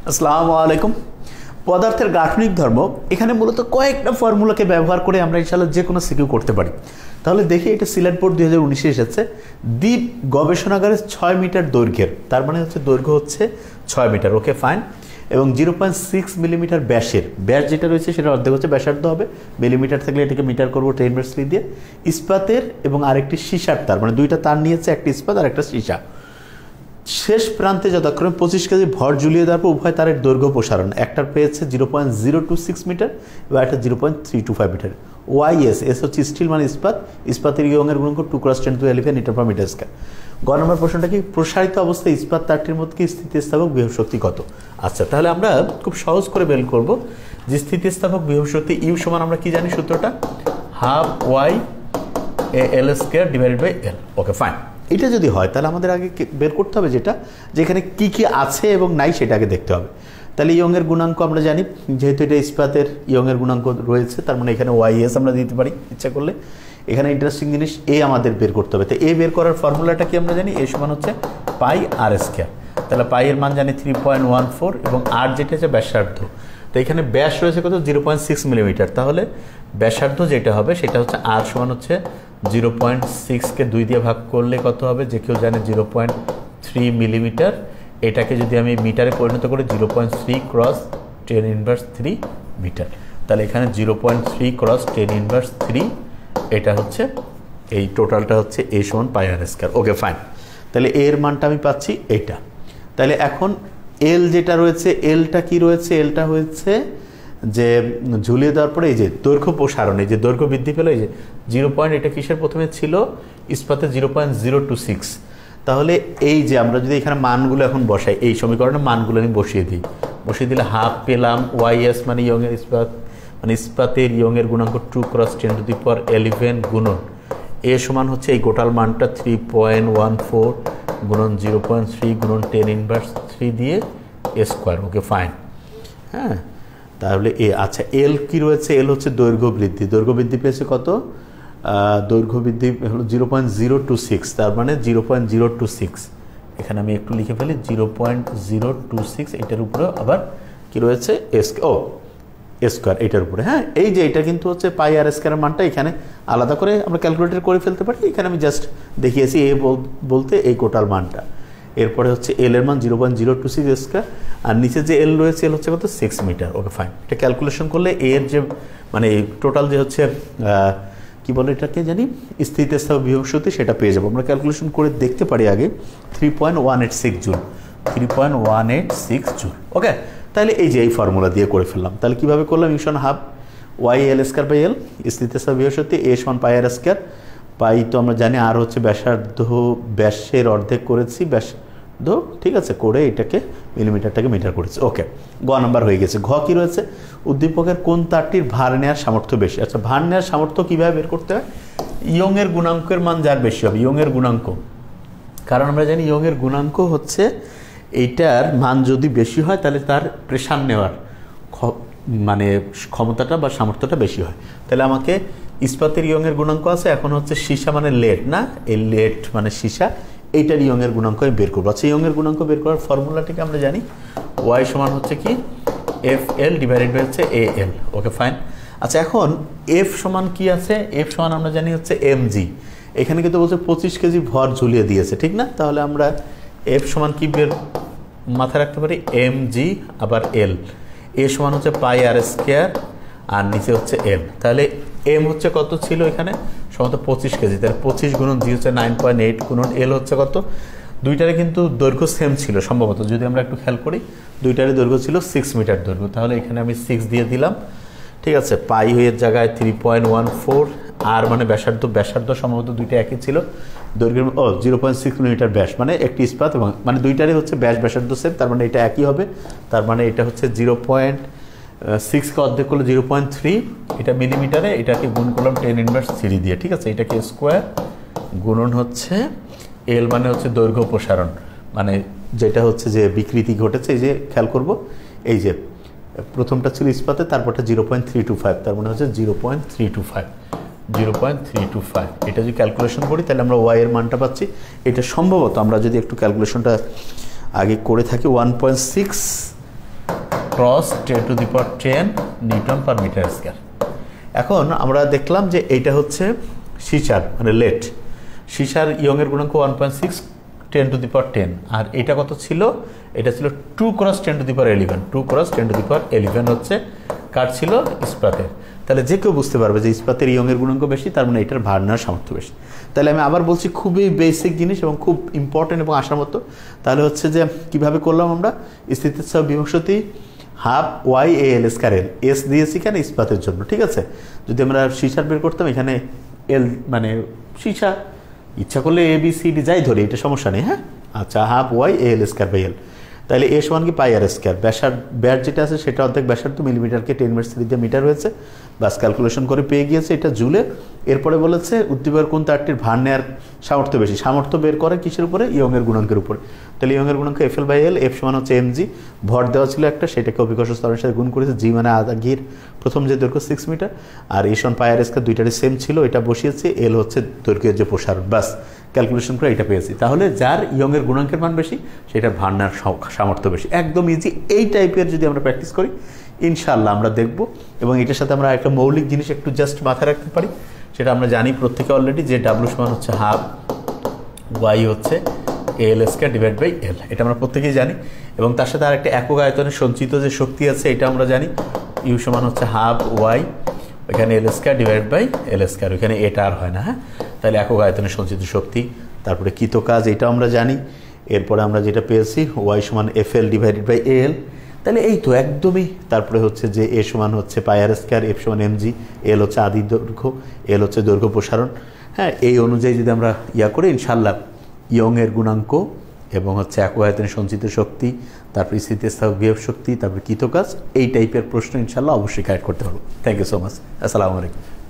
আসসালামু আলাইকুম। পদার্থের গাঠনিক ধর্ম এখানে মূলত কয়েকটা ফর্মুলাকে ব্যবহার করে আমরা ইনশাআল্লাহ যে কোনো সিকিউ করতে পারি। তাহলে দেখি এটা সিলেট বোর্ড 2019 এসেছে। দ্বীপ গবেষণাগারের 6 মিটার দৈর্ঘ্যের, তার মানে হচ্ছে দৈর্ঘ্য হচ্ছে 6 মিটার, ওকে ফাইন, এবং 0.6 মিলিমিটার ব্যাসের, ব্যাস যেটা রয়েছে সেটা অর্ধেক হচ্ছে ব্যাসার্ধ হবে, মিলিমিটার থাকলে এটাকে মিটার করবো 10^3 দিয়ে, ইস্পাতের এবং আরেকটি সীসার তার, মানে দুইটা তার নিয়েছে, একটা ইস্পাত আর একটা সীসা। শেষ প্রান্তে যথাক্রমে 25 কেজি ভর ঝুলিয়ে দেওয়ার পর উভয় তারের দৈর্ঘ্য প্রসারণ, একটার পেয়েছে 0.026 মিটার এবং একটা 0.325 মিটার। ওয়াইএস, এস হচ্ছে স্টিল মানে ইস্পাত, ইস্পাতের ইয়ংয়ের গুণাঙ্ক 2×10⁻11 নিউটন/মিটার²। গ নম্বর প্রশ্নটা কি, প্রসারিত অবস্থায় ইস্পাত তারটির মধ্যে স্থিতিস্থাপক বিভব শক্তি কত? আচ্ছা, তাহলে আমরা খুব সহজ করে বের করব যে স্থিতিস্থাপক বিভব শক্তি ইউ সমান আমরা কি জানি সূত্রটা, ½YAL²/L। Okay fine. এটা যদি হয় তাহলে আমাদের আগে বের করতে হবে যেখানে কি কি আছে এবং নাই সেটা আগে দেখতে হবে। তাহলে ইয়ংয়ের গুণাঙ্ক আমরা জানি, যেহেতু এটা ইস্পাতের ইয়ংয়ের গুণাঙ্ক রয়েছে, তার মানে এখানে ওয়াইএস আমরা দিতে পারি ইচ্ছা করলে। এখানে ইন্টারেস্টিং জিনিস এ আমাদের বের করতে হবে। তো এ বের করার ফর্মুলাটা কি আমরা জানি, এ সমান হচ্ছে πr²। তাহলে পাই এর মান জানি 3.14 এবং আর যেটা হচ্ছে ব্যাসার্ধ। তো এখানে ব্যাস রয়েছে কত, 0.6 মিলিমিটার। তাহলে ব্যাসার্ধ যেটা হবে সেটা হচ্ছে আর সমান হচ্ছে 0.6কে 2 দিয়ে ভাগ করলে কত হবে, যে কেউ জানে 0.3 মিলিমিটার। এটাকে যদি আমি মিটারে পরিণত করি 0.3×10⁻³ মিটার। তাহলে এখানে 0.3×10⁻³ এটা হচ্ছে এই টোটালটা হচ্ছে এ সমান πr²। Okay fine. তাহলে এর মানটা আমি পাচ্ছি এইটা। তাহলে এখন এল যেটা রয়েছে, এলটা কি রয়েছে, এলটা হয়েছে যে ঝুলিয়ে দেওয়ার পরে এই যে দৈর্ঘ্য প্রসারণ, এই যে দৈর্ঘ্য বৃদ্ধি পেল, এই যে 0. এটা কিসের প্রথমে ছিল, ইস্পাতে 0.026। তাহলে এই যে আমরা যদি এখানে মানগুলো এখন বসাই, এই সমীকরণে মানগুলো আমি বসিয়ে দিলে হাফ পেলাম, ওয়াইএস মানে ইয়ংয়ের ইস্পাত, মানে ইস্পাতের ইয়ংয়ের গুণাঙ্ক 2×10⁻11 গুণন এ সমান হচ্ছে এই গোটাল মানটা 3.14 গুণন 0.3 গুণন 10⁻³ দিয়ে A²। Okay fine. হ্যাঁ, তাহলে এ আচ্ছা এল কি রয়েছে, এল হচ্ছে দৈর্ঘ্য বৃদ্ধি, দৈর্ঘ্য বৃদ্ধি পেয়েছে কত, দৈর্ঘ্য বৃদ্ধি হলো 0.026, তার মানে 0.026। এখানে আমি একটু লিখে ফেলি 0.026, এটার উপরে আবার কি রয়েছে A² এটার উপরে। হ্যাঁ, এই যে এটা কিন্তু হচ্ছে πr² মানটা এখানে আলাদা করে আমরা ক্যালকুলেটর করে ফেলতে পারি। এখানে আমি জাস্ট দেখিয়েছি এ বলতে এই টোটাল মানটা। এরপরে হচ্ছে এল এর মান 0.026², আর নিচে যে এল রয়েছে এল হচ্ছে কত, 6 মিটার। Okay fine. এটা ক্যালকুলেশন করলে এর যে মানে টোটাল যে হচ্ছে কি বলে এটাকে জানি, স্থিতিস্থাপক বিভব শক্তি, সেটা পেয়ে যাবো। আমরা ক্যালকুলেশন করে দেখতে পারি আগে, 3.186 জুল, 3.186 জুল। ওকে, তাহলে এই যে এই ফর্মুলা দিয়ে করে ফেললাম। তাহলে কীভাবে করলাম, ইউশন হাফ YAL²/L, স্থিতিস্থাপক বিভব শক্তি এ সমান πr²। পাই তো আমরা জানি, আর হচ্ছে ব্যাসার্ধ, ব্যাসের অর্ধেক করেছি ব্যাসার্ধ, ঠিক আছে, করে এটাকে মিলিমিটারটাকে মিটার করেছি। ওকে, গ নাম্বার হয়ে গেছে। ঘ কি রয়েছে, উদ্দীপকের কোন তারটির ভার নেওয়ার সামর্থ্য বেশি? আচ্ছা, ভার নেওয়ার সামর্থ্য কীভাবে বের করতে হয়, ইয়ংয়ের গুণাঙ্কের মান যার বেশি হবে, ইয়ংয়ের গুণাঙ্ক, কারণ আমরা জানি ইয়ংয়ের গুণাঙ্ক হচ্ছে এইটার মান যদি বেশি হয় তাহলে তার প্রেশার নেওয়ার মানে ক্ষমতাটা বা সামর্থ্যটা বেশি হয়। তাহলে আমাকে ইস্পাতের ইয়ংয়ের গুণাঙ্ক আছে, এখন হচ্ছে সীসা মানে লেড না, এই লেড মানে সীসা, এইটার ইয়ংয়ের গুণাঙ্ক আমি বের করবো। আচ্ছা, ইয়ংয়ের গুণাঙ্ক বের করার ফর্মুলাটিকে আমরা জানি, ওয়াই সমান হচ্ছে কি FL/AL। Okay fine. আচ্ছা, এখন এফ সমান কি আছে, এফ সমান আমরা জানি হচ্ছে mg। এখানে কিন্তু বলছে 25 কেজি ভর ঝুলিয়ে দিয়েছে, ঠিক না? তাহলে আমরা এফ সমান কি বের মাথায় রাখতে পারি, mg আবার এল, এ সমান হচ্ছে πr² আর নিচে হচ্ছে এল। তাহলে এম হচ্ছে কত ছিল এখানে, সম্ভবত 25 কেজি, তাহলে 25 গুণন জি হচ্ছে 9.8 গুণন এল হচ্ছে কত, দুইটারে কিন্তু দৈর্ঘ্য সেম ছিল সম্ভবত, যদি আমরা একটু খেয়াল করি দুইটারে দৈর্ঘ্য ছিল 6 মিটার দৈর্ঘ্য। তাহলে এখানে আমি 6 দিয়ে দিলাম, ঠিক আছে। পাই হয়ের জায়গায় 3.14, আর মানে ব্যাসার্ধ সম্ভবত দুইটা একই ছিল, দৈর্ঘ্যের 0.6 মিলিমিটার ব্যাস, মানে একটি ইস্পাত এবং মানে দুইটারই হচ্ছে ব্যাসার্ধ সেম, তার মানে এটা একই হবে। তার মানে এটা হচ্ছে 0.6কে অর্ধেক করলে 0.3, এটা মিলিমিটারে, এটাকে গুণ করলাম 10⁻³ দিয়ে, ঠিক আছে। এটাকে স্কোয়ার গুণন হচ্ছে এল মানে হচ্ছে দৈর্ঘ্য প্রসারণ, মানে যেটা হচ্ছে যে বিকৃতি ঘটেছে, এই যে খেয়াল করব, এই যে প্রথমটা ছিল ইস্পাতে, তারপরটা 0.325, তার মানে হচ্ছে 0.325। এটা যদি ক্যালকুলেশন করি তাহলে আমরা ওয়াই এর মানটা পাচ্ছি। এটা সম্ভবত আমরা যদি একটু ক্যালকুলেশনটা আগে করে থাকি, 1.6 cross 10⁻10 newton per metre square. এখন আমরা দেখলাম যে এইটা হচ্ছে সীসার মানে লেট, সীসার ইয়ংয়ের গুণাঙ্ক 1.6 10⁻10, আর এটা কত ছিল? এটা ছিল 2 × 10⁻11, 2 × 10⁻11 হচ্ছে কার ছিল? ইস্পাতের। তাহলে যে কেউ বুঝতে পারবে যে ইস্পাতের ইয়ংয়ের গুণাঙ্ক বেশি, তার মানে এটার ভার নেওয়ার সামর্থ্য বেশি। তাহলে আমি আবার বলছি, খুবই বেসিক জিনিস এবং খুব ইম্পর্টেন্ট এবং আসার মতো। তাহলে হচ্ছে যে কিভাবে করলাম আমরা? স্থিতিস্থাপক বিভব শক্তি half Y A L square L, S দিয়েছি কেন? ইস্পাতের জন্য, ঠিক আছে। যদি আমরা সীসার বের করতাম, এখানে এল মানে সীসা, ইচ্ছা করলে এ বি সি ডি যাই ধরি, এটা সমস্যা নেই। হ্যাঁ, আচ্ছা, half Y A L square by L. তাহলে এ সমান কি পাই আর স্কয়ার, ব্যাস যেটা আছে সেটা অর্ধেক ব্যাসার্ধ, মিলিমিটারকে 10⁻³ দিয়ে মিটার হয়েছে, বাস ক্যালকুলেশন করে পেয়ে গিয়েছে এটা জুলে। এরপরে বলেছে উদ্দীপকের কোন তারটির ভার নেওয়ার সামর্থ্য বেশি, সামর্থ্য বের করে কিসের উপরে? ইয়ংয়ের গুণাঙ্কের উপরে। তাহলে ইয়ংয়ের গুণাঙ্ক F L by L, F সমান হচ্ছে এম জি, ভর দেওয়া ছিল একটা, সেটাকে অভিকর্ষ স্তরের সাথে গুণ করেছে, জি মানে আধাঘির প্রথম যে দৈর্ঘ্য 6 মিটার, আর এ সমান পাই আর স্কয়ার, দুইটারই সেম ছিল, এটা বসিয়েছে, এল হচ্ছে দৈর্ঘ্যের যে প্রসারণ, বাস ক্যালকুলেশন করে এটা পেয়েছি। তাহলে যার ইয়ংয়ের গুণাঙ্কের মান বেশি, সেটার ভার নেওয়ার সামর্থ্য বেশি। একদম ইজি। এই টাইপের যদি আমরা প্র্যাকটিস করি, ইনশাআল্লাহ আমরা দেখব। এবং এটার সাথে আমরা একটা মৌলিক জিনিস একটু জাস্ট মাথায় রাখতে পারি, সেটা আমরা জানি প্রত্যেকে অলরেডি, যে ডাব্লু সমান হচ্ছে হাফ ওয়াই হচ্ছে এল স্কয়ার ডিভাইড বাই এল, এটা আমরা প্রত্যেকেই জানি। এবং তার সাথে আরেকটা একক আয়তনে সঞ্চিত যে শক্তি আছে, এটা আমরা জানি, ইউ সমান হচ্ছে হাফ ওয়াই, এখানে l square divide by l square, ওইখানে এটা আর হয় না। হ্যাঁ, তাহলে একক আয়তনে সঞ্চিত শক্তি, তারপরে কৃত কাজ, এটা আমরা জানি। এরপরে আমরা যেটা পেয়েছি ওয়াই সমান F L divided by L, তাহলে এই তো একদমই। তারপরে হচ্ছে যে এ সমান হচ্ছে পাই আর স্কয়ার, এফ সমান এম জি, এল হচ্ছে আদি দৈর্ঘ্য, এল হচ্ছে দৈর্ঘ্য প্রসারণ। হ্যাঁ, এই অনুযায়ী যদি আমরা করি, ইনশাল্লাহ ইয়ংয়ের গুণাঙ্ক এবং হচ্ছে একক আয়তনে সঞ্চিত শক্তি, তারপরে স্থিতিস্থাপক বিভব শক্তি, তারপরে কৃত কাজ, এই টাইপের প্রশ্ন ইনশাল্লাহ অবশ্যই কারেক্ট করতে পারবো। Thank you so much. আসসালামু আলাইকুম।